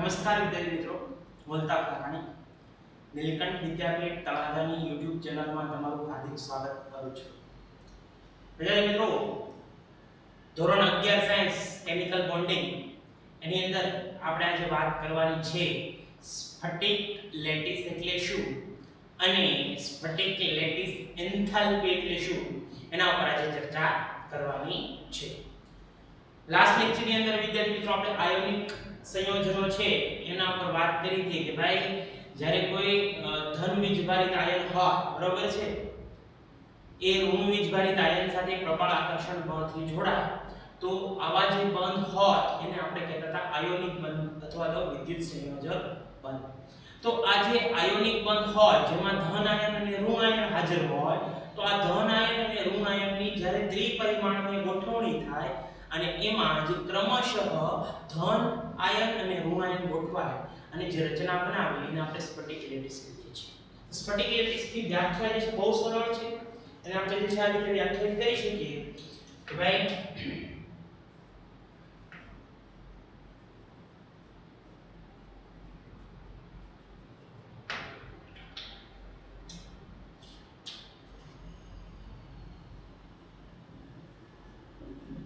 નમસ્કાર વિદ્યાર્થી મિત્રો, બોલતા કહાની નીલકંઠ વિદ્યાપીઠ તળાજાની YouTube ચેનલમાં તમારું હાર્દિક સ્વાગત કરું છું. વિદ્યાર્થી મિત્રો, ધોરણ 11 સાયન્સ કેમિકલ બોન્ડિંગ એની અંદર આપણે આજે વાત કરવાની છે સ્ફટિક લેટિસ એટલે શું અને સ્ફટિક લેટિસ એન્થાલ્પી એટલે શું એના ઉપર આજે ચર્ચા કરવાની છે. લાસ્ટ લેક્ચરની અંદર વિદ્યાર્થી મિત્રો આપણે આયોનિક સંયોજનો છે એના પર વાત કરી હતી કે ભાઈ જ્યારે કોઈ ધન વીજભારિત આયન હોય, બરોબર છે, એ ઋણ વીજભારિત આયન સાથે પ્રબળ આકર્ષણ બળથી જોડાય તો આવા જે બંધ હોય એને આપણે કહેતા હતા આયોનિક બંધ અથવા તો વિદ્યુત સંયોજક બંધ. તો આ જે આયોનિક બંધ હોય જેમાં ધન આયન અને ઋણ આયન હાજર હોય તો આ ધન આયન અને ઋણ આયનની જ્યારે ત્રિપરિમાણીય ગોઠવણી થાય અને એમાં જે ક્રમશઃ ધન આયન અને ઋણ આયન ગોઠવાય અને જે રચના બનાવે એને આપણે સ્ફટિક લેટિસ કહીએ છીએ. સ્ફટિક લેટિસની વ્યાખ્યા જે છે બહુ સરળ છે અને આપણે જે છે આ રીતે વ્યાખ્યાયિત કરી શકીએ કે ભાઈ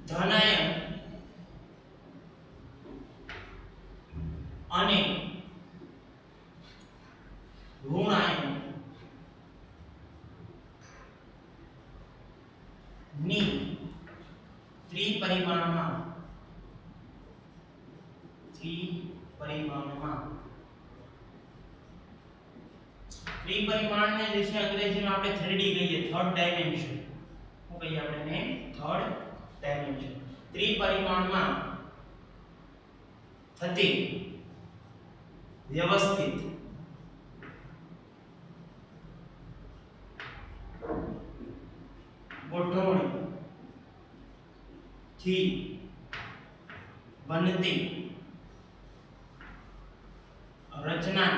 ધન આયન અને ઋણ આયન ની ત્રિપરિમાણમાં ત્રિપરિમાણને જે છે અંગ્રેજીમાં આપણે 3D કહીએ, થર્ડ ડાયમેન્શન. શું કહીએ આપણે એને? Third dimension. ત્રિપરિમાણમાં થતી વ્યવસ્થિત ગોઠવણી થી બનતી રચના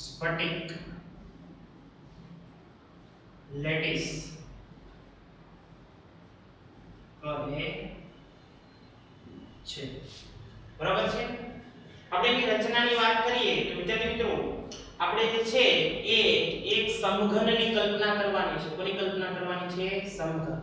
સ્ફટિક લેટિસ કહે છે. બરાબર છે. આપણે એની રચનાની વાત કરીએ તો વિદ્યાર્થી મિત્રો આપણે જે છે એ એક સમઘનની કલ્પના કરવાની છે. કોની કલ્પના કરવાની છે? સમઘન.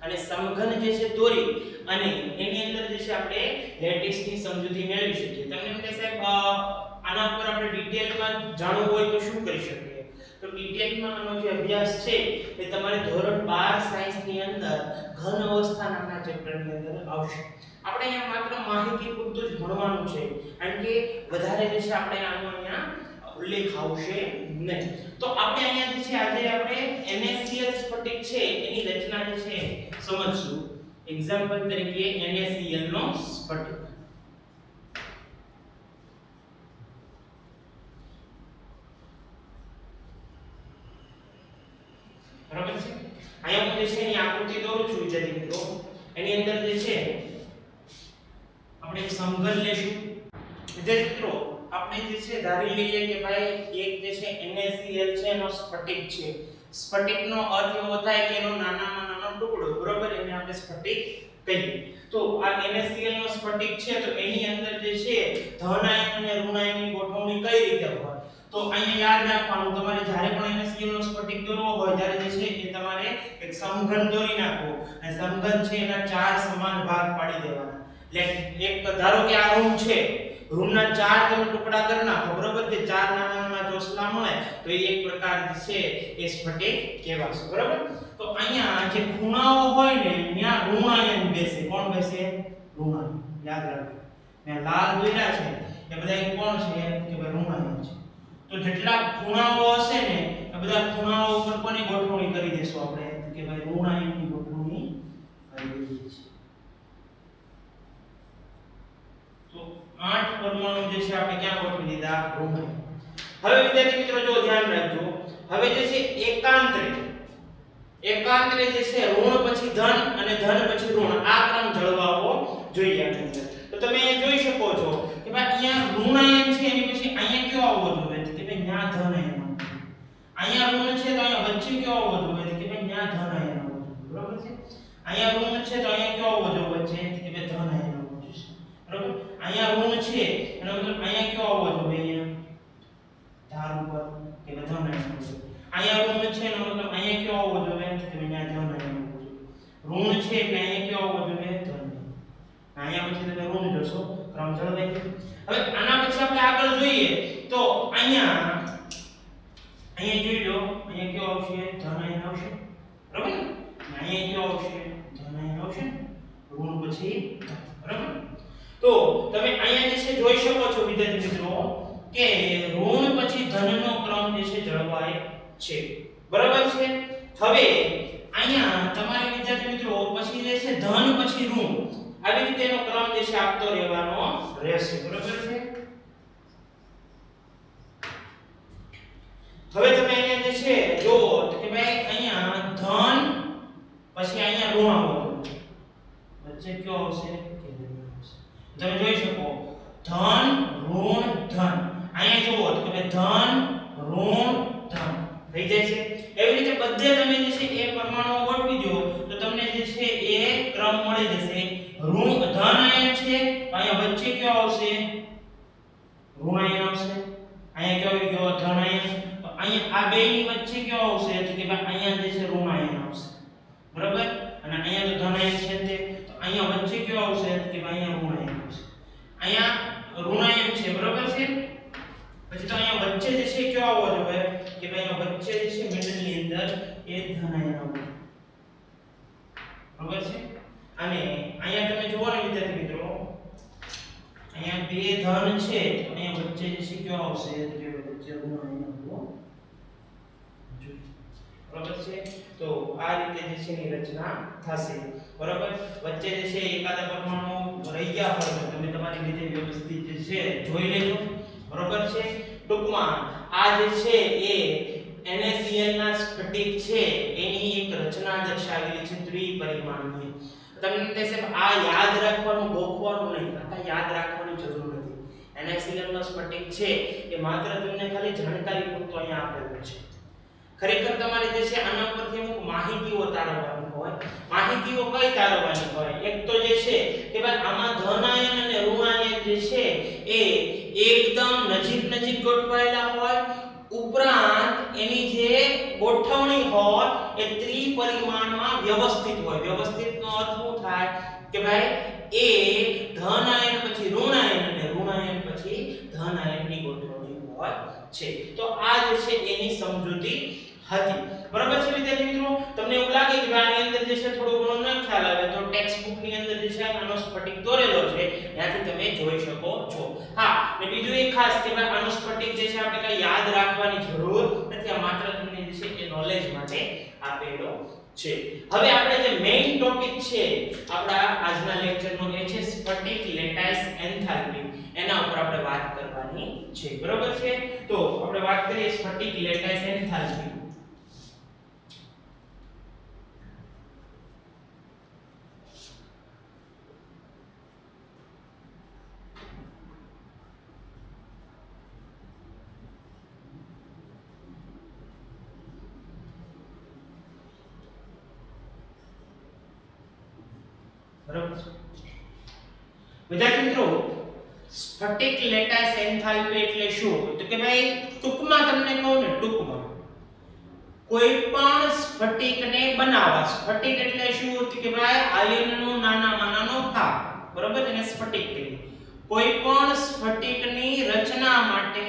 અને સમઘન જે છે દોરી અને એની અંદર જે છે આપણે લેટિસની સમજૂતી મેળવી શકીએ. તમને એમ કે સાહેબ આના ઉપર આપણે ડિટેલમાં જાણવું હોય તો શું કરી શકીએ? તો ડિટેલમાં આનો જે અભ્યાસ છે એ તમારે ધોરણ 12 સાયન્સની અંદર ઘન અવસ્થા નામના ચેપ્ટરની અંદર આવશે. આપણે અહીંયા માત્ર માહિતી પૂરતું જ ભણવાનું છે કારણ કે વધારે જે છે આપણે આનો અહીંયા ઉલ્લેખ આવશે નહીં. તો આપણે અહીંયા જે છે આજે આપણે NaCl સ્ફટિક છે એની રચના જે છે સમજશું. એક્ઝામ્પલ તરીકે NaCl નો સ્ફટિક. બરાબર છે. અહીંયા હું જે છે એની આકૃતિ દોરું છું વિદ્યાર્થી મિત્રો. એની અંદર જે છે આપણે સમઘન લેશું. વિદ્યાર્થી મિત્રો આપણે જે છે ધારી લઈએ કે ભાઈ એક જે છે NaCl છે એનો સ્ફટિક છે. સ્ફટિકનો અર્થ એવો થાય કે એનો નાનામાં નાનો ટુકડો, બરોબર, એને આપણે સ્ફટિક કહીએ. તો આ NaCl નો સ્ફટિક છે તો એની અંદર જે છે ધન આયન અને ઋણ આયનની ગોઠવણી કઈ રીતે હોય તો અહીંયા યાદ રાખવાનું તમારે જ્યારે પણ NaCl નો સ્ફટિક દોરવો હોય ત્યારે જે છે એ તમારે એક સમઘન દોરી નાખવો અને સમઘન છે એના 4 સમાન ભાગ પાડી દેવાના. એટલે એક ધારો કે આ ઋણ છે, ઋણના 4 તમે ટુકડા કરી નાખો, બરોબર, જે 4 નાના નાના ચોસલા મળે તો એ એક પ્રકાર છે એ સ્ફટિક કહેવાશે. બરોબર. તો અહીંયા જે ખૂણાઓ હોય ને ત્યાં ઋણ આયન બેસે. કોણ બેસે? ઋણ આયન. યાદ રાખજો. મે લાલ દોર્યા છે એ બધા કોણ છે કે ભાઈ ઋણ આયન છે. તો જેટલા ખૂણાઓ હશે ને એ બધા ખૂણાઓ ઉપર કોની ગોઠવણી કરી દેશું આપણે કે ભાઈ ઋણ આયનની ગોઠવણી કરી દઈએ છીએ. તો 8 પરમાણુ જે છે આપણે ક્યાં ગોઠવી દીધા? ઋણ આયન. હવે વિદ્યાર્થી મિત્રો જો ધ્યાન રાખજો, હવે જે છે એકાંતરે જે છે ઋણ પછી ધન અને ધન પછી ઋણ આ ક્રમ જળવાવો જોઈએ આની અંદર. તો તમે અહીંયા જોઈ શકો છો કે ભાઈ અહીંયા ઋણ આયન છે એની પછી અહીંયા કયો આવવો જોઈએ કે ભાઈ ન્યા ધન આયન. અહીંયા ઋણ છે તો અહીંયા વચ્ચે કયો આવવો જોઈએ કે ભાઈ ન્યા ધન આયન આવવો જોઈએ. બરોબર છે. અહીંયા ઋણ છે તો અહીંયા કયો આવવો જોઈએ વચ્ચે કે ભાઈ ધન આયન આવવો અહીંયા ઋણ છે એનો મતલબ અહીંયા કયો આવવો જોઈએ કે અહીંયા ધન આવવો જોઈએ ઋણ છે એટલે અહીંયા કયો આવવો જોઈએ ધન અહીંયા પછી તમે ઋણ જોશો ક્રમ જળવાઈ ગયો હવે આના પછી આપણે આગળ જોઈએ તો અહીંયા જોઈ લો અહીંયા કયો આવશે ધન અહીંયા આવશે બરાબર ને અહીંયા કયો આવશે ધન અહીંયા આવશે ઋણ પછી ધન બરાબર તો તમે અહીંયા જે છે જોઈ શકો છો વિદ્યાર્થી મિત્રો કે ઋણ પછી ધનનો ક્રમ જે છે જળવાય છે બરાબર છે હવે અહીંયા તમારે વિદ્યાર્થી મિત્રો પછી જે છે ધન પછી ઋણ આવી રીતે એનો ક્રમ જે છે આપતો રહેવાનો રહેશે બરાબર છે હવે તમે અહીંયા જે છે જો કે ભાઈ અહીંયા ધન પછી અહીંયા ઋણ આવશે વચ્ચે કયો આવશે તમે જોઈ શકો ધન ઋણ ધન અહીંયા જુઓ તો કે ધન ઋણ ધન થઈ જાય છે એવી રીતે બધે તમે જે છે એ પરમાણુઓ ગોઠવી દો તો તમને જે છે એ ક્રમ મળી જશે ઋણ ધન આયન છે અહીંયા વચ્ચે કયો આવશે ઋણ આયન આવશે અહીંયા કયો આવી ગયો ધન આયન તો અહીંયા આ બેની વચ્ચે કયો આવશે તો કે ભાઈ અહીંયા જે છે ઋણ આયન આવશે બરાબર અને અહીંયા તો ધન આયન છે તે તો અહીંયા વચ્ચે કયો આવશે તો કે ભાઈ અહીંયા ઋણ આયન આવશે અહીંયા ઋણ આયન છે બરાબર છે પછી તો અહીંયા વચ્ચે જે છે કયો આવવો જોઈએ કે ભાઈ અહીંયા વચ્ચે જે છે મિડલ ની અંદર એ ધન આયન આવવું બરાબર છે અને અહીંયા તમે જુઓ ને વિદ્યાર્થી મિત્રો અહીંયા બે ધન છે તો અહીંયા વચ્ચે જે છે કયો આવશે તો કે વચ્ચે ઋણ આયન આવવું જોઈએ બરાબર છે તો આ રીતે જે છે ની રચના થશે બરાબર વચ્ચે જે છે એકાદા પરમાણુ રહી ગયા હોય તો તમે તમારી રીતે વ્યવસ્થિત જે છે જોઈ લેજો બરાબર છે ટૂંકમાં આ જે છે એ NaCl ના સ્ફટિક છે એની એક રચના દર્શાવેલી છે ત્રિપરિમાણીય તમને કહેશે આ યાદ રાખવાનું ગોખવાનું નહીં આ યાદ રાખવાની જરૂર નથી NaCl નો સ્ફટિક છે એ માત્ર તમને ખાલી જાણકારી પૂરતો અહીંયા આપેલું છે ખરેખર તમારે જે છે આના પરથી અમુક માહિતીઓ તારવવાની હોય માહિતીઓ કઈ તારવવાની હોય એક તો જે છે કે ભાઈ આમાં ધન આયન અને ઋણ આયન જે છે એ એકદમ નજીક ગોઠવાયેલા હોય ઉપરાંત એની જે ગોઠવણી હોય એ ત્રિપરિમાણમાં વ્યવસ્થિત હોય વ્યવસ્થિતનો અર્થ શું થાય કે ભાઈ એ ધન આયન પછી ઋણ આયન અને ઋણ આયન પછી ધન આયનની ગોઠવણી હોય છે તો આ જે છે એની સમજૂતી હતી બરાબર છે વિદ્યાર્થી મિત્રો તમને એવું લાગે કે આની અંદર જે છે થોડું ઘણું ન ખ્યાલ આવે તો ટેક્સ્ટ બુક ની અંદર જે છે આનો સ્ફટિક દોરેલો છે ત્યાંથી તમે જોઈ શકો છો હા ને બીજું એક ખાસ કે ભાઈ આનો સ્ફટિક જે છે આપણે કઈ યાદ રાખવાની જરૂર નથી આ માત્ર તમને જે છે એ નોલેજ માટે આપેલો છે હવે આપણે જે મેઈન ટોપિક છે આપણા આજના લેક્ચરનો એ છે સ્ફટિક લેટાઇસ એન્થાલ્પી એના ઉપર આપણે વાત કરવાની છે બરાબર છે તો આપણે વાત કરીએ સ્ફટિક લેટાઇસ એન્થાલ્પી બરાબર વિદ્યાર્થી મિત્રો સ્ફટિક લેટાઇસ એન્થાલ્પી એટલે શું તો કે ભાઈ ટૂંકમાં તમને કહું ને ટૂંકમાં કોઈ પણ સ્ફટિકને બનાવવા સ્ફટિક એટલે શું તો કે ભાઈ આયનનો નાનામાં નાનો ભાગ બરાબર એને સ્ફટિક કહીએ કોઈ પણ સ્ફટિકની રચના માટે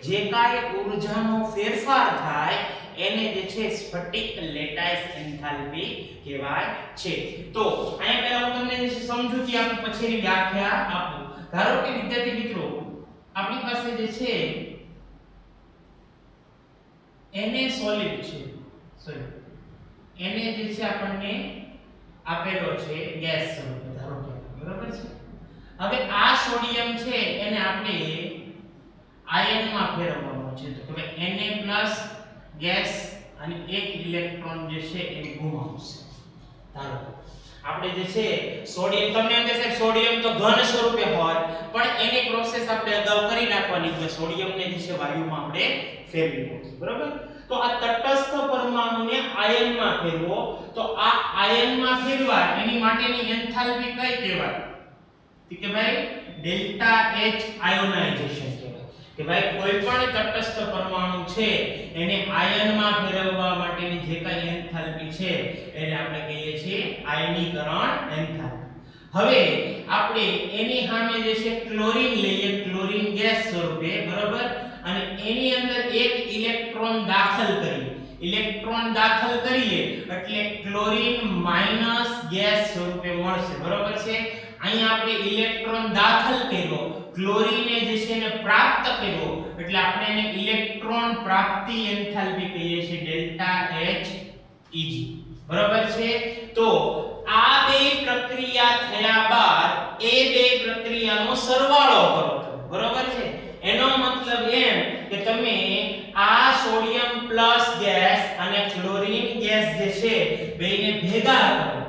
જે કાંઈ ઊર્જાનો ફેરફાર થાય એને જે છે સ્ફટિક લેટાઇસ એન્થાલ્પી કહેવાય છે તો અહીંયા પહેલા હું તમને જે સમજૂતી આપું પછી એની વ્યાખ્યા આપું ધારો કે વિદ્યાર્થી મિત્રો આપણી પાસે જે છે Na સોલિડ છે સોરી Na જે છે આપણને આપેલો છે ગેસ સ્વરૂપે ધારો કે બરાબર છે હવે આ સોડિયમ છે એને આપણે આયનમાં ફેરવવાનો છે તો કે Na+ ગેસ અને એક ઇલેક્ટ્રોન જે છે એ ગુમાવશે ધારો આપણે જે છે સોડિયમ તમને એમ કહેશે સોડિયમ તો ઘન સ્વરૂપે હોય પણ એની પ્રોસેસ આપણે અગાઉ કરી નાખવાની છે સોડિયમને જે છે વાયુમાં આપણે ફેરવી નાખીએ બરાબર તો આ તટસ્થ પરમાણુને આયનમાં ફેરવો તો આ આયનમાં ફેરવા એની માટેની એન્થાલ્પી કઈ કહેવાય કે ભાઈ ડેલ્ટા H આયોનાઇઝેશન કહેવાય કે ભાઈ કોઈ પણ તટસ્થ પરમાણુ છે એને આયનમાં ફેરવવા માટેની જે કાંઈ એન્થાલ્પી છે એને આપણે કહીએ છીએ આયનીકરણ એન્થાલ્પી. હવે આપણે એની સામે જે છે ક્લોરીન લઈએ, ક્લોરીન ગેસ સ્વરૂપે, બરોબર, અને એની અંદર એક ઇલેક્ટ્રોન દાખલ કરીએ. ઇલેક્ટ્રોન દાખલ કરીએ એટલે ક્લોરીન માઈનસ ગેસ સ્વરૂપે મળશે, બરોબર છે. અહીંયા આપણે ઇલેક્ટ્રોન દાખલ કર્યો, ક્લોરીને જે છે એને પ્રાપ્ત કર્યો એટલે આપણે એને ઇલેક્ટ્રોન પ્રાપ્તિ એન્થાલ્પી કહીએ છીએ, ડેલ્ટા H Eg, બરોબર છે. તો આ બે પ્રક્રિયા થયા બાદ એ બે પ્રક્રિયાનો સરવાળો કરો, બરોબર છે. એનો મતલબ એમ કે તમે આ સોડિયમ પ્લસ ગેસ અને ક્લોરીન ગેસ જે છે બેને ભેગા કરો,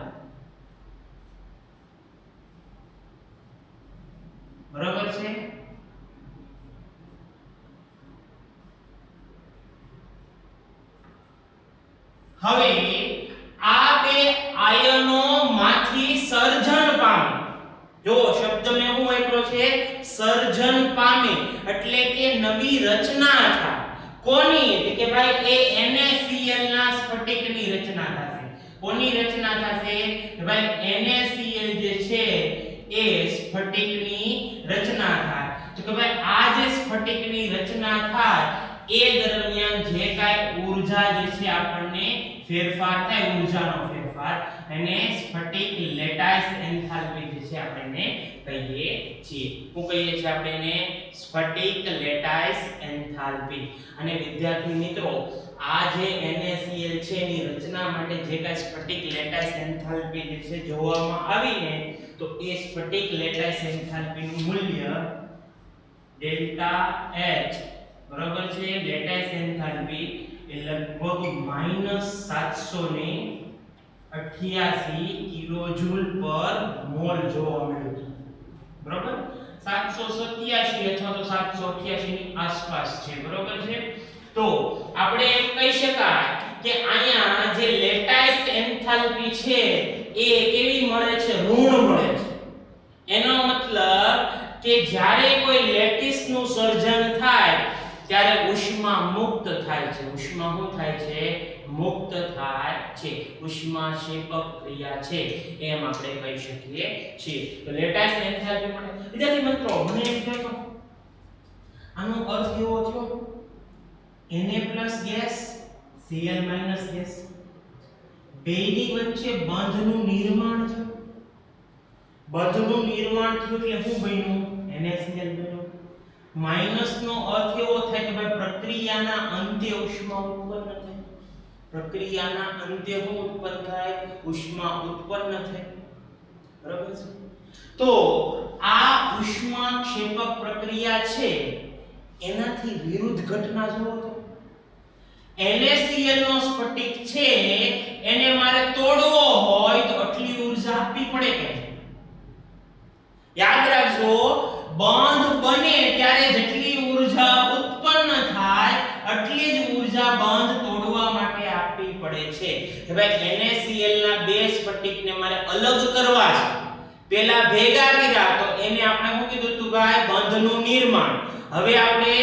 બરોબર છે. હવે આ બે આયનો માંથી સર્જન પામે, જો શબ્દ મેં હું વાપર્યો છે સર્જન પામે એટલે કે નવી રચના થાય. કોની? કે ભાઈ એ NaCl ના સ્ફટિકની રચના થશે. કોની રચના થશે? કે ભાઈ NaCl જે છે એ સ્ફટિકની રચના થાય. તો કે ભાઈ આ જે સ્ફટિકની રચના થાય એ દરમિયાન જે કાંઈ ઊર્જા જે છે આપણને ફેરફાર થાય, ઊર્જાનો ફેરફાર, એને સ્ફટિક લેટાઇસ એન્થાલ્પી જે છે આપણે કહીએ છીએ. શું કહીએ છીએ આપણે એને? સ્ફટિક લેટાઇસ એન્થાલ્પી. અને વિદ્યાર્થી મિત્રો, આ જે NaCl છે એની રચના માટે જે કાંઈ સ્ફટિક લેટાઇસ એન્થાલ્પી જે છે જોવામાં આવીને તો એ સ્ફટિક લેટાઇસ એન્થાલ્પીનું મૂલ્ય ડેલ્ટા H, બરોબર છે, લેટાઇસ એન્થાલ્પી એ લગભગ -788 કિલોજૂલ પર મોલ જોવા મળ્યું, બરોબર. 787 અથવા તો 788 ની આસપાસ છે, બરોબર છે. તો આપણે એમ કહી શકાય કે અહીંયા જે લેટાઇસ એન્થાલ્પી છે એ કેવી મળે છે? ઋણ મળે છે. એનો મતલબ કે જ્યારે કોઈ લેટિસનું સર્જન થાય ત્યારે ઉષ્મા મુક્ત થાય છે. ઉષ્મા શું થાય છે? મુક્ત થાય છે. ઉષ્માક્ષેપક ક્રિયા છે એમ આપણે કહી શકીએ છીએ. તો લેટાઇસ એન્થાલ્પી માટે વિદ્યાર્થી મિત્રો મને એમ કહો આનો અર્થ કેવો થયો? Na+ ગેસ Cl- ગેસ બેની વચ્ચે બંધનું નિર્માણ થયું. બંધનું નિર્માણ થયું એટલે શું બન્યું? NaCl બન્યું. માઈનસ નો અર્થ એવો થાય કે ભાઈ પ્રક્રિયાના અંતે ઉષ્મા ઉત્પન્ન થાય. પ્રક્રિયાના અંતે શું ઉત્પન્ન થાય? ઉષ્મા ઉત્પન્ન થાય, બરાબર છે. તો આ ઉષ્માક્ષેપક પ્રક્રિયા છે એનાથી વિરુદ્ધ ઘટના જોવો તો NaCl નો સ્ફટિક છે એને મારે તોડવો હોય તો આટલી ઊર્જા આપવી પડે કે? યાદ રાખજો, બંધ બને ત્યારે જેટલી ઊર્જા ઉત્પન્ન થાય આટલી જ ઊર્જા બંધ તોડવા માટે આપવી પડે છે. કે ભાઈ NaCl ના બે સ્ફટિકને મારે અલગ કરવા છે. પહેલા ભેગા કર્યા તો એને આપણે શું કીધું હતું ભાઈ? બંધનું નિર્માણ. હવે આપણે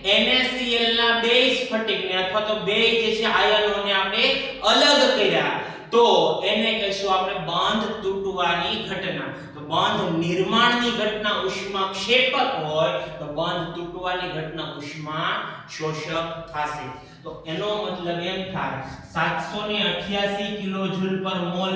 NaCl ના બે સ્ફટિકને અથવા તો બે જે છે આયનોને આપણે અલગ કર્યા તો એને કહીશું આપણે બંધ તૂટવાની ઘટના. તો બંધ નિર્માણની ઘટના ઉષ્માક્ષેપક હોય તો બંધ તૂટવાની ઘટના ઉષ્મા શોષક થશે. તો એનો મતલબ એમ થાય 788 કિલોજૂલ પર મોલ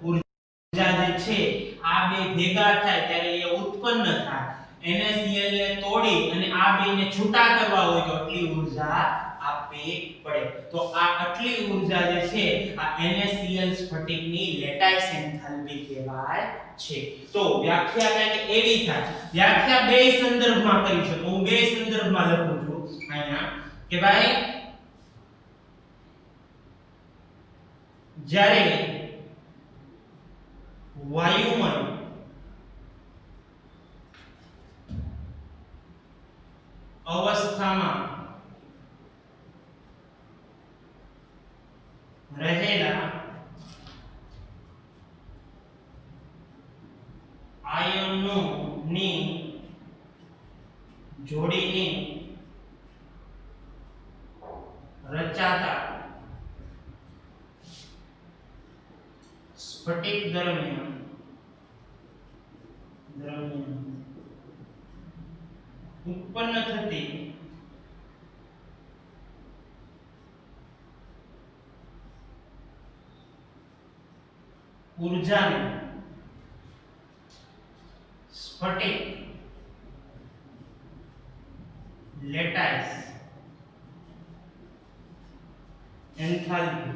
ઊર્જા જે છે આ બે ભેગા થાય ત્યારે એ ઉત્પન્ન થાય. NaCl ને તોડી અને આ બેને છૂટા કરવા હોય તો આટલી ઊર્જા આપવી પડે. તો આ આટલી ઊર્જા જે છે આ NaCl સ્ફટિકની લેટાઇસ એન્થાલ્પી કહેવાય છે. તો વ્યાખ્યા કંઈક એવી થાય. વ્યાખ્યા બે સંદર્ભમાં કરી શકો. હું બે સંદર્ભમાં લખું છું અહીંયા કે ભાઈ જ્યારે વાયુમય અવસ્થામાં રહેલા આયનોની જોડીને સ્ફટિક દરમિયાન ઉત્પન્ન થતી ઊર્જાને સ્ફટિક લેટાઇસ એન્થાલ્પી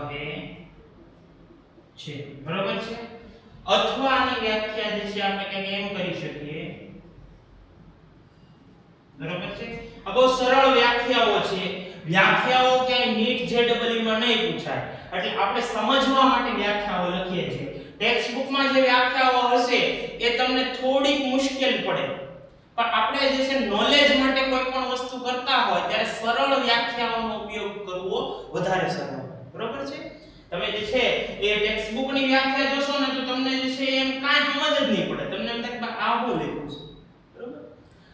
કહે છે, બરાબર છે। અથવા આની વ્યાખ્યા જે છે આપણે કંઈક એમ કરી શકીએ, બરાબર છે। આ બહુ સરળ વ્યાખ્યાઓ છે, વ્યાખ્યાઓ ક્યાંય નીટ જેડબલઈ માં નહીં પૂછાય, એટલે આપણે સમજવા માટે વ્યાખ્યાઓ લખીએ છીએ। ટેક્સ્ટ બુકમાં જે વ્યાખ્યાઓ હશે એ તમને થોડીક મુશ્કેલ પડે, પણ આપણે જે છે નોલેજ માટે કોઈ પણ વસ્તુ કરતા હોય ત્યારે સરળ વ્યાખ્યાઓનો ઉપયોગ કરવો વધારે સરળ, બરાબર છે। તમે જે છે એ ટેક્સ્ટ બુકની વ્યાખ્યા જોશો ને તો તમને જે છે એમ કાંઈ સમજ જ નહીં પડે, તમને એમ થાય કે આ શું લખ્યું છે, બરાબર।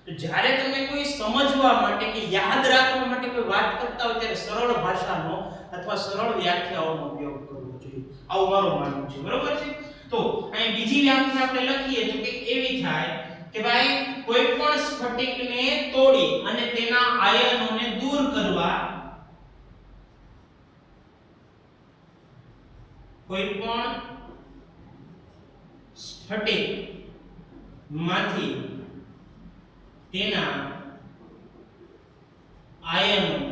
તો જ્યારે તમે કોઈ સમજવા માટે કે યાદ રાખવા માટે કોઈ વાત કરતા હોય ત્યારે સરળ ભાષાનો અથવા સરળ વ્યાખ્યાઓનો ઉપયોગ કરવો જોઈએ, આવું મારું માનવું છે, બરાબર છે। તો અહીં બીજી વ્યાખ્યા આપણે લખીએ તો કે એવી થાય કે ભાઈ કોઈ પણ સ્ફટિકને તોડી અને તેના આયનોને દૂર કરવા, કોઈ પણ સ્ફટિક માંથી તેના આયનોને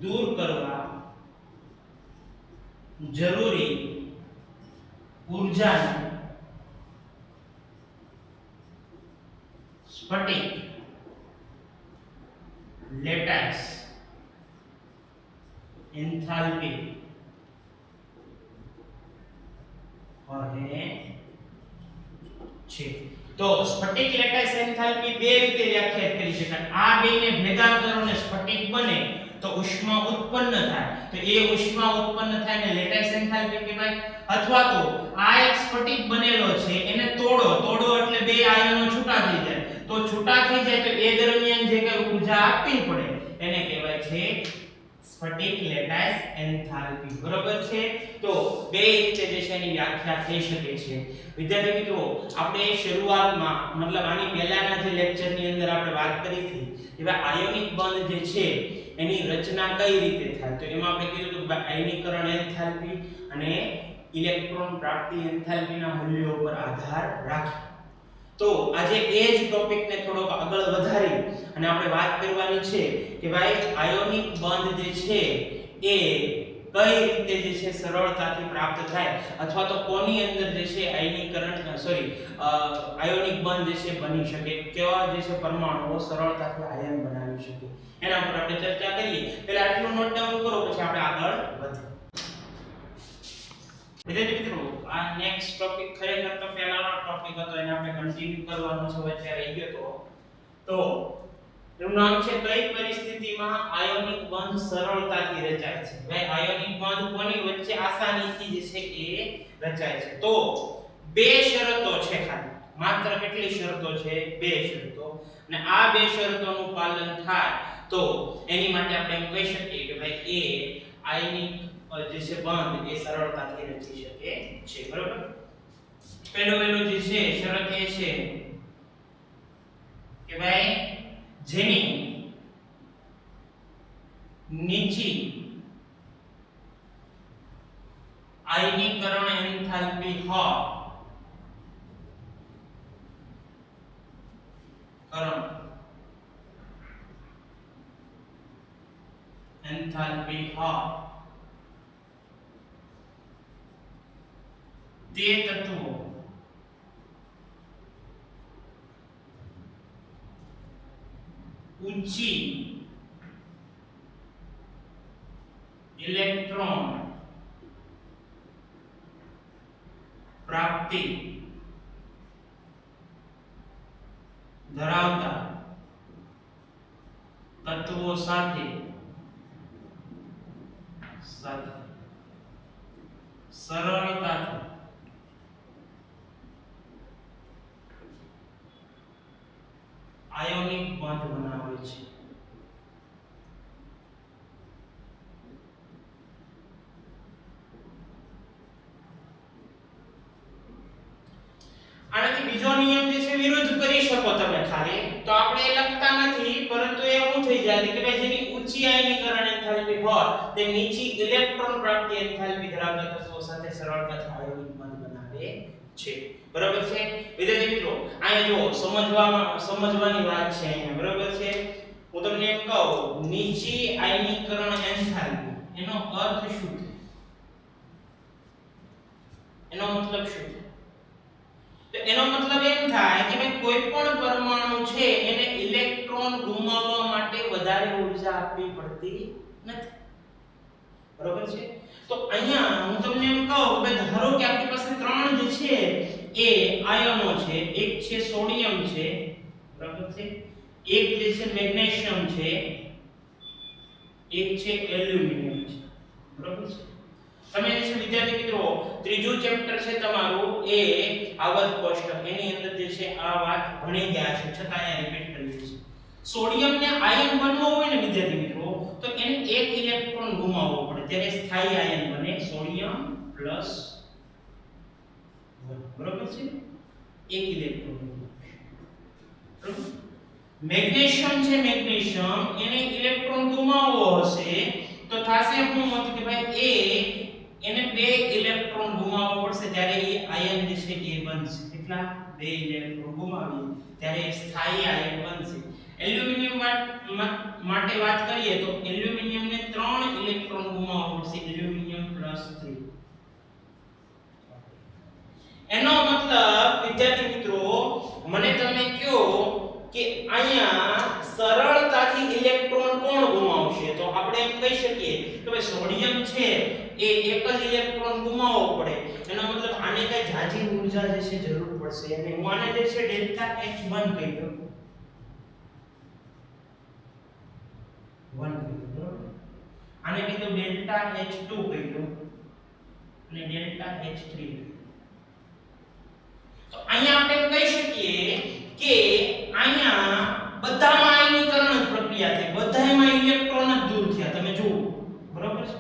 દૂર કરવા જરૂરી ઊર્જાને સ્ફટિક લેટાઇસ એન્થાલ્પી કહે છે। તો સ્ફટિક લેટાઇસ એન્થાલ્પી બે રીતે વ્યાખ્યાયિત કરી શકાય। આ બેને ભેગા કરો ને સ્ફટિક બને તો ઉષ્મા ઉત્પન્ન થાય, તો એ ઉષ્મા ઉત્પન્ન થાય ને લેટાઇસ એન્થાલ્પી કહેવાય। અથવા તો આ એક સ્ફટિક બનેલો છે એને તોડો એટલે બે આયનો છૂટા થઈ જાય, તો છૂટા થઈ જાય તો એ દરમિયાન જે કઈ ઊર્જા આપવી પડે એને કહેવાય છે સ્ફટિક લેટાઇસ એન્થાલ્પી, બરાબર છે। તો બે રીતે જે છે એની વ્યાખ્યા થઈ શકે છે। વિદ્યાર્થી મિત્રો, આપણે શરૂઆતમાં મતલબ આની પહેલાના જે લેક્ચરની અંદર આપણે વાત કરી હતી કે ભાઈ આયોનિક બંધ જે છે એની રચના કઈ રીતે થાય, તો એમાં આપણે કીધું કે આયનીકરણ એન્થાલ્પી અને ઇલેક્ટ્રોન પ્રાપ્તિ એન્થાલ્પીના મૂલ્યો પર આધાર રાખે। તો આજે એ જ ટોપિકને થોડોક આગળ વધારી અને આપણે વાત કરવાની છે કે ભાઈ આયોનિક બંધ જે છે એ કઈ રીતે જે છે સરળતાથી પ્રાપ્ત થાય, અથવા તો કોની અંદર જે છે આયોનિક બંધ જે છે બની શકે, કેવા જે છે પરમાણુઓ સરળતાથી આયન બનાવી શકે, એના પર આપણે ચર્ચા કરીએ। પહેલા આટલું નોટ ડાઉન કરો, પછી આપણે આગળ વધીએ। વિદ્યાર્થી મિત્રો, આ નેક્સ્ટ ટોપિક ખરેખર તો પહેલાનો ટોપિક હતો એને આપણે કન્ટિન્યુ કરવાનો છે, વચ્ચે રહી ગયો તો એનું નામ છે કઈ પરિસ્થિતિમાં આયોનિક બંધ સરળતાથી રચાય છે। ભાઈ આયોનિક બંધ કોની વચ્ચે આસાનીથી જે છે એ રચાય છે? તો બે શરતો છે, ખાલી માત્ર કેટલી શરતો છે? બે શરતો, અને આ બે શરતોનું પાલન થાય તો એની માટે આપણે એમ કહી શકીએ કે ભાઈ એ આયનિક જે છે બંધ એ સરળતાથી રચી શકે છે, બરાબર। પહેલો જે છે શરત એ છે કે ભાઈ જેની નીચી આયનીકરણ એન્થાલ્પી હોય, તે તત્વો ઊંચી ઇલેક્ટ્રોન પ્રાપ્તિ ધરાવતા તત્વો સાથે સરળતાથી આયોનિક બોન્ડ બનાવે છે. આનાથી બીજો નિયમ જે છે વિરુદ્ધ કરી શકો તમે ખાલી, તો આપણે એ લખતા નથી, પરંતુ એ શું થઈ જાય કે ભાઈ જેની ઊંચી આયનીકરણ એન્થાલ્પી હોય તે નીચી ઇલેક્ટ્રોન પ્રાપ્તિ એન્થાલ્પી ધરાવતા તત્વો સાથે સરળતાથી આયોનિક બંધ બનાવે છે. બરાબર છે વિદ્યાર્થી મિત્રો? અહીંયા જો સમજવાની વાત છે અહીંયા. બરાબર છે? હું તમને એમ કહું, નીચી આયનીકરણ એન્થાલ્પી એનો અર્થ શું છે? એનો મતલબ શું છે? તો એનો મતલબ એમ થાય કે ભાઈ કોઈ પણ પરમાણુ છે એને ઇલેક્ટ્રોન ગુમાવવા માટે વધારે ઊર્જા આપવી પડતી નથી. બરોબર છે? તો અહીંયા હું તમને એમ કહું કે ભાઈ ધારો કે આપણી પાસે ત્રણ જે છે એ આયનો છે. એક છે સોડિયમ છે, બરાબર છે, એક જે છે મેગ્નેશિયમ છે, એક છે એલ્યુમિનિયમ છે. બરાબર છે? તમે જે છે વિદ્યાર્થી મિત્રો ત્રીજું ચેપ્ટર છે તમારું એ આવર્ત કોષ્ટક, એની અંદર જે છે આ વાત ભણી ગયા છે, છતાં અહીંયા રિપીટ કરી છે. સોડિયમ ને આયન બનવો હોય ને વિદ્યાર્થી મિત્રો, તો એને એક ઇલેક્ટ્રોન ગુમાવવો પડે ત્યારે સ્થાયી આયન બને સોડિયમ પ્લસ 1. બરોબર છે? એક ઇલેક્ટ્રોન. મેગ્નેશિયમ છે, મેગ્નેશિયમ એને ઇલેક્ટ્રોન ગુમાવવો હશે તો થાશે શું મત કે ભાઈ એને બે ઇલેક્ટ્રોન ગુમાવવો પડશે ત્યારે એ આયન જે છે એ બનશે. કેટલા? બે ઇલેક્ટ્રોન ગુમાવી ત્યારે સ્થાયી આયન બનશે. એલ્યુમિનિયમ માટે વાત કરીએ તો એલ્યુમિનિયમ ને 3 ઇલેક્ટ્રોન ગુમાવવો પડશે, એલ્યુમિનિયમ +3. એનો મતલબ વિદ્યાર્થી મિત્રો મને તમે કહો કે અહીંયા સરળતાથી ઇલેક્ટ્રોન કોણ ગુમાવશે? તો આપણે એમ કહી શકીએ કે ભાઈ સોડિયમ છે એ એક જ ઇલેક્ટ્રોન ગુમાવવો પડે. એનો મતલબ આને કઈ જાજી ઊર્જા જે છે જરૂર પડશે અને હું આને જે છે ડેલ્ટા H1 કહી દઉં. 1 કહી દઉં. બરોબર? આને કીધું ડેલ્ટા H2 કહી દઉં અને ડેલ્ટા H3 કહી દઉં. તો અહીંયા આપણે કહી શકીએ કે અહીંયા બધામાં આયનીકરણ પ્રક્રિયા થઈ, બધામાં ઇલેક્ટ્રોન જ દૂર થયા. તમે જુઓ. બરોબર છે?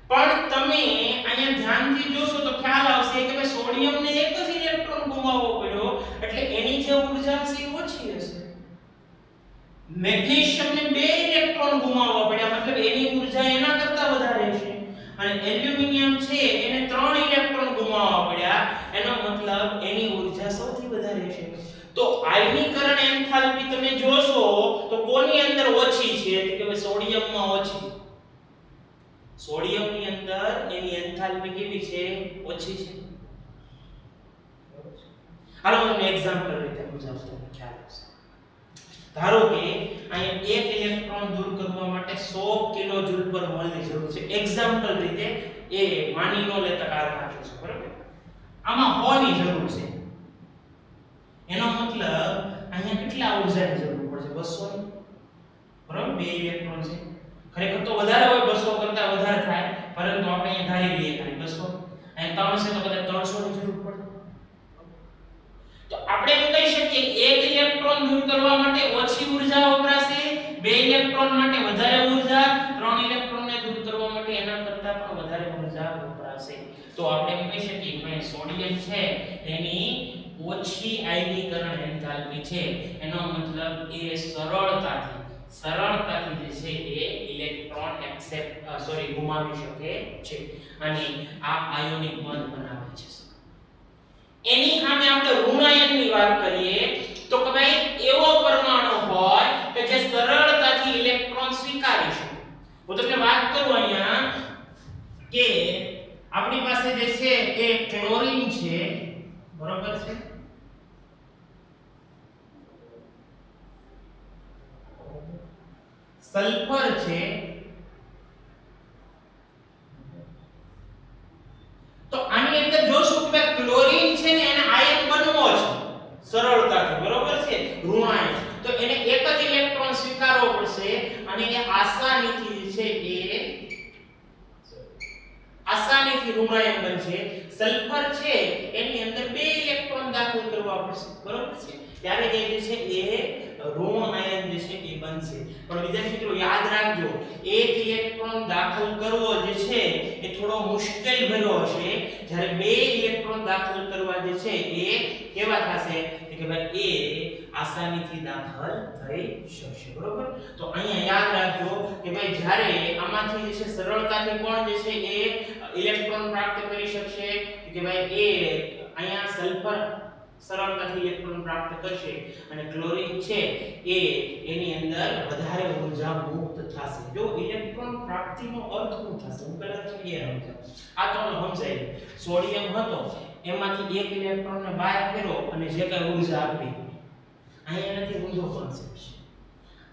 પણ તમે અહીંયા ધ્યાનથી જોશો તો ખ્યાલ આવશે કે ભાઈ સોડિયમને એક જ ઇલેક્ટ્રોન ગુમાવવો પડ્યો એટલે એની જે ઊર્જા છે ઓછી હશે. મેગ્નેશિયમને બે ઇલેક્ટ્રોન ગુમાવવા પડ્યા મતલબ એની ઊર્જા એના કરતા વધારે છે. અને એલ્યુમિનિયમ છે એને 3 ઇલેક્ટ્રોન ગુમાવવા પડ્યા, એનો મતલબ એની ઊર્જા સૌથી વધારે છે. તો આયનીકરણ એન્થાલ્પી તમે જોશો તો કોની અંદર ઓછી છે? કે ભાઈ સોડિયમમાં ઓછી. સોડિયમની અંદર એની એન્થાલ્પી કેવી છે? ઓછી છે. હાલો હું તમને એક્ઝામ્પલ રીતે સમજાવું તમને ખ્યાલ આવશે. ધારો કે અહીંયા એક ઇલેક્ટ્રોન દૂર કરવા માટે 100 કિલો જૂલ પર મોલની જરૂર છે. એક્ઝામ્પલ રીતે એ માની નો લેતા કાર નાખ્યો છે. બરાબર? આમાં 100 ની જરૂર છે. એનો મતલબ અહીંયા કેટલા ઊર્જાની જરૂર પડશે? 200 ની. બરાબર? બે ઇલેક્ટ્રોન છે. ખરેખર તો વધારે હોય, 200 કરતા વધારે થાય, પરંતુ આપણે અહીંયા ધારી લઈએ ખાલી 200. અહીં 3 છે તો કદાચ 300 ની જરૂર પડે. તો આપણે એમ કહી શકીએ એક ઇલેક્ટ્રોન દૂર કરવા માટે ઓછી ઊર્જા વપરાશે, બે ઇલેક્ટ્રોન માટે વધારે ઊર્જા, 3 ઇલેક્ટ્રોનને દૂર કરવા માટે એના કરતા પણ વધારે ઊર્જા વપરાશે. તો આપણે એમ કહી શકીએ કે સોડિયમ છે એની ઓછી આયનીકરણ એન્થાલ્પી છે. એનો મતલબ એ સરળતાથી જે છે એ ઇલેક્ટ્રોન ગુમાવી શકે છે અને આ આયોનિક બંધ બનાવે છે. એની સામે આપણે ઋણાયનની વાત કરીએ તો કે ભાઈ એવો પરમાણુ હોય કે જે સરળતાથી ઇલેક્ટ્રોન સ્વીકારી શકે. હું તમને વાત કરું અહીંયા કે આપણી પાસે જે છે એ ક્લોરીન છે. બરોબર છે? સલ્ફર છે, તો આની અંદર જોશું કે ક્લોરીન છે ને એને આયન બનવો છે સરળતાથી. બરોબર છે? ઋણાયન. તો એને એક જ ઇલેક્ટ્રોન સ્વીકારવો પડશે અને એ આસાનીથી છે ઋણાયન બનશે. સલ્ફર છે એની અંદર બે ઇલેક્ટ્રોન દાખલ કરવા પડશે. બરોબર છે? ત્યારે જે છે એ ઋણ આયન જે છે એ બનશે. પણ વિદ્યાર્થી મિત્રો યાદ રાખજો, એક ઇલેક્ટ્રોન દાખલ કરવો જે છે એ થોડો મુશ્કેલ ભર્યો હશે, જ્યારે બે ઇલેક્ટ્રોન દાખલ કરવા જે છે એ કેવા થશે કે ભાઈ એ આસાનીથી દાખલ થઈ શકશે. બરોબર? તો અહીંયા યાદ રાખજો કે ભાઈ જ્યારે આમાંથી જે છે સરળતાથી કોણ જે છે એ ઇલેક્ટ્રોન પ્રાપ્ત કરી શકશે કે ભાઈ એ અહીંયા સલ્ફર સરળતાથી ઇલેક્ટ્રોન પ્રાપ્ત કરશે અને ક્લોરીન છે એ એની અંદર વધારે ઊર્જા મુક્ત થશે. જો ઇલેક્ટ્રોન પ્રાપ્તિનો અર્થ શું થશે હું પહેલા સમજાવું. આ તો સમજાય. સોડિયમ હતો એમાંથી એક ઇલેક્ટ્રોનને બહાર કર્યો અને જે કઈ ઊર્જા આપી, અહીંયા નથી ઊંધો કોન્સેપ્ટ છે.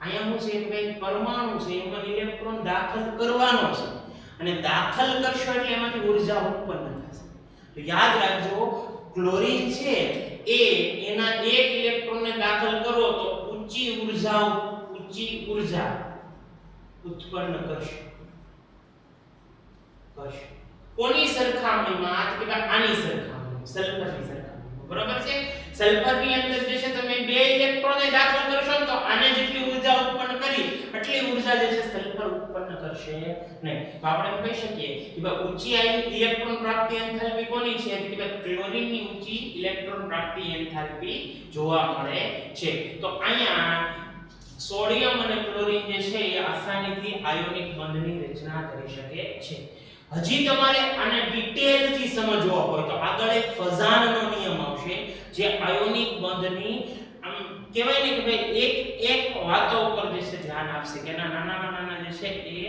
અહીંયા શું છે કે ભાઈ પરમાણુ છે એમાં ઇલેક્ટ્રોન દાખલ કરવાનો છે અને દાખલ કરશો એટલે એમાંથી ઊર્જા ઉત્પન્ન થશે. તો યાદ રાખજો ક્લોરીન છે એ એના એક ઇલેક્ટ્રોનને દાખલ કરો તો ઊંચી ઊર્જા ઉત્પન્ન કરશે. કોની સરખામણીમાં કે આની સરખામણીમાં, સલ્ફરની સરખામણીમાં. બરોબર છે? સલ્ફરની અંદર જે છે તમે બે ઇલેક્ટ્રોનને દાખલ કરશો તો આને જેટલી ઊર્જા ઉત્પન્ન કરી એટલી ઊર્જા જે છે સલ્ફર ઉત્પન્ન કરશે નહીં. તો આપણે એમ કહી શકીએ કે ભાઈ ઊંચી ઇલેક્ટ્રોન પ્રાપ્તિ એન્થાલ્પી કોની છે કે ભાઈ ક્લોરીનની ઊંચી ઇલેક્ટ્રોન પ્રાપ્તિ એન્થાલ્પી જોવા મળે છે. તો અહીંયા સોડિયમ અને ક્લોરીન જે છે એ આસાનીથી આયોનિક બંધની રચના કરી શકે છે. હજી તમારે આને ડિટેલથી સમજવો હોય તો આગળ એક ફઝાનનો નિયમ આવશે જે આયોનિક બંધની આમ કહેવાય ને કે ભાઈ એક વાતો ઉપર જે છે ધ્યાન આપશે કે નાના જે છે એ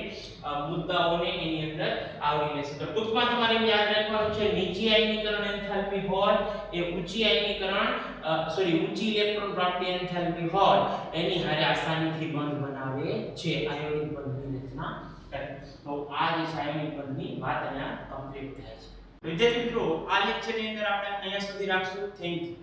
મુદ્દાઓને એની અંદર આવરી લેશે. તો ટૂંકમાં તમારે યાદ રાખવાનું છે નીચી આયનીકરણ એન્થાલ્પી હોય એ ઊંચી ઊંચી ઇલેક્ટ્રોન પ્રાપ્તિ એન્થાલ્પી હોય એની હારે આસાનીથી બંધ બનાવે છે આયોનિક બંધની રચના. તો આ જે આયોનિક બંધની વાત અહીંયા કમ્પ્લીટ થાય છે. વિદ્યાર્થી મિત્રો આ લેક્ચરની અંદર આપણે અહીંયા સુધી રાખશું. Thank you.